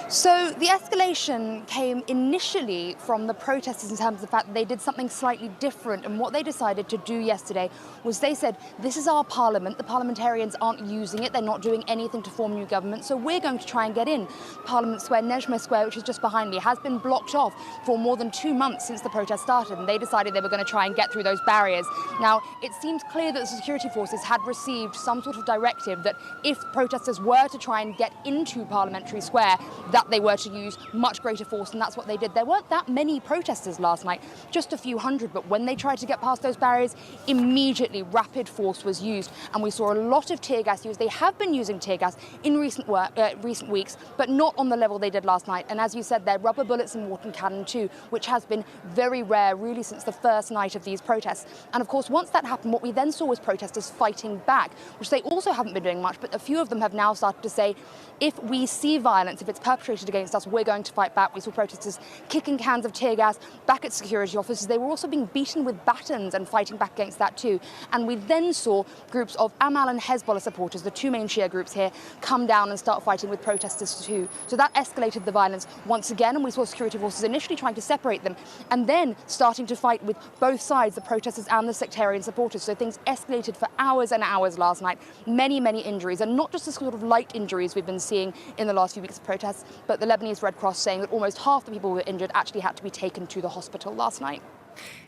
So the escalation came initially from the protesters in terms of the fact that they did something slightly different, and what they decided to do yesterday was they said, this is our parliament, the parliamentarians aren't using it, they're not doing anything to form new government, so we're going to try and get in. Parliament Square, Nejma Square, which is just behind me, has been blocked off for more than 2 months since the protest started, and they decided they were going to try and get through those barriers. Now, it seems clear that the security forces had received some sort of directive that if protesters were to try and get into Parliamentary Square, that they were to use much greater force, and that's what they did. There weren't that many protesters last night, just a few hundred, but when they tried to get past those barriers, immediately rapid force was used, and we saw a lot of tear gas used. They have been using tear gas in recent weeks, but not on the level they did last night. And as you said, they're rubber bullets and water cannon too, which has been very rare really since the first night of these protests. And of course, once that happened, what we then saw was protesters fighting back, which they also haven't been doing much, but a few of them have now started to say, if we see violence, if it's perpetrated against us, we're going to fight back. We saw protesters kicking cans of tear gas back at security officers. They were also being beaten with batons and fighting back against that too. And we then saw groups of Amal and Hezbollah supporters, the two main Shia groups here, come down and start fighting with protesters too. So that escalated the violence once again, and we saw security forces initially trying to separate them and then starting to fight with both sides, the protesters and the sectarian supporters. So things escalated for hours and hours last night. Many, many injuries, and not just the sort of light injuries we've been seeing in the last few weeks of protests, but the Lebanese Red Cross saying that almost half the people who were injured actually had to be taken to the hospital last night.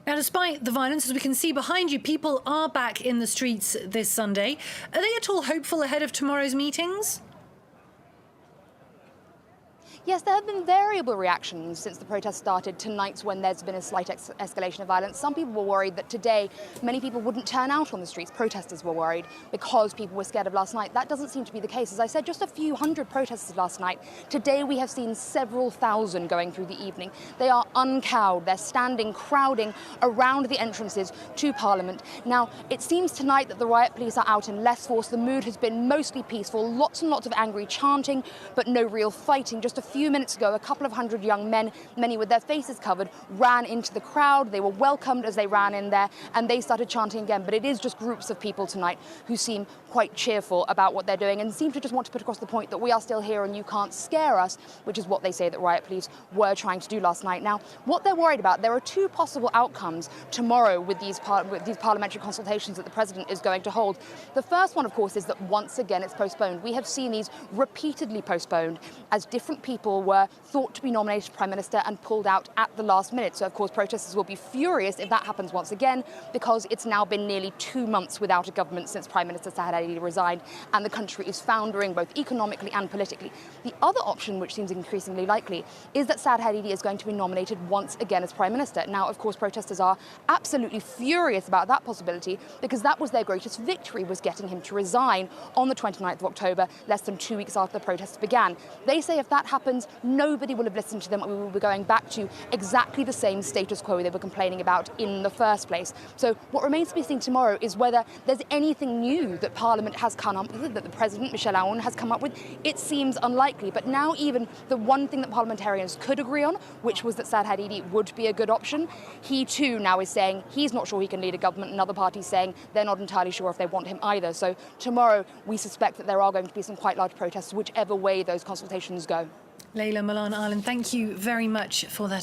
Now, despite the violence, as we can see behind you, people are back in the streets this Sunday. Are they at all hopeful ahead of tomorrow's meetings? Yes, there have been variable reactions since the protest started to nights when there's been a slight escalation of violence. Some people were worried that today many people wouldn't turn out on the streets. Protesters were worried because people were scared of last night. That doesn't seem to be the case. As I said, just a few hundred protesters last night. Today we have seen several thousand going through the evening. They are uncowed. They're standing, crowding around the entrances to Parliament. Now, it seems tonight that the riot police are out in less force. The mood has been mostly peaceful. Lots and lots of angry chanting, but no real fighting. Just a few minutes ago, a couple of hundred young men, many with their faces covered, ran into the crowd. They were welcomed as they ran in there, and they started chanting again. But it is just groups of people tonight who seem quite cheerful about what they're doing and seem to just want to put across the point that we are still here and you can't scare us, which is what they say that riot police were trying to do last night. Now, what they're worried about, there are two possible outcomes tomorrow with these parliamentary consultations that the president is going to hold. The first one, of course, is that once again it's postponed. We have seen these repeatedly postponed as different people were thought to be nominated Prime Minister and pulled out at the last minute. So, of course, protesters will be furious if that happens once again, because it's now been nearly 2 months without a government since Prime Minister Saad Hariri resigned, and the country is foundering both economically and politically. The other option, which seems increasingly likely, is that Saad Hariri is going to be nominated once again as Prime Minister. Now, of course, protesters are absolutely furious about that possibility, because that was their greatest victory, was getting him to resign on the 29th of October, less than 2 weeks after the protests began. They say if that happens, nobody will have listened to them, and we will be going back to exactly the same status quo they were complaining about in the first place. So what remains to be seen tomorrow is whether there's anything new that Parliament has come up with, that the President, Michel Aoun, has come up with. It seems unlikely, but now even the one thing that parliamentarians could agree on, which was that Saad Hariri would be a good option, he too now is saying he's not sure he can lead a government, and other parties saying they're not entirely sure if they want him either. So tomorrow we suspect that there are going to be some quite large protests, whichever way those consultations go. Layla Malan Ireland, thank you very much for that.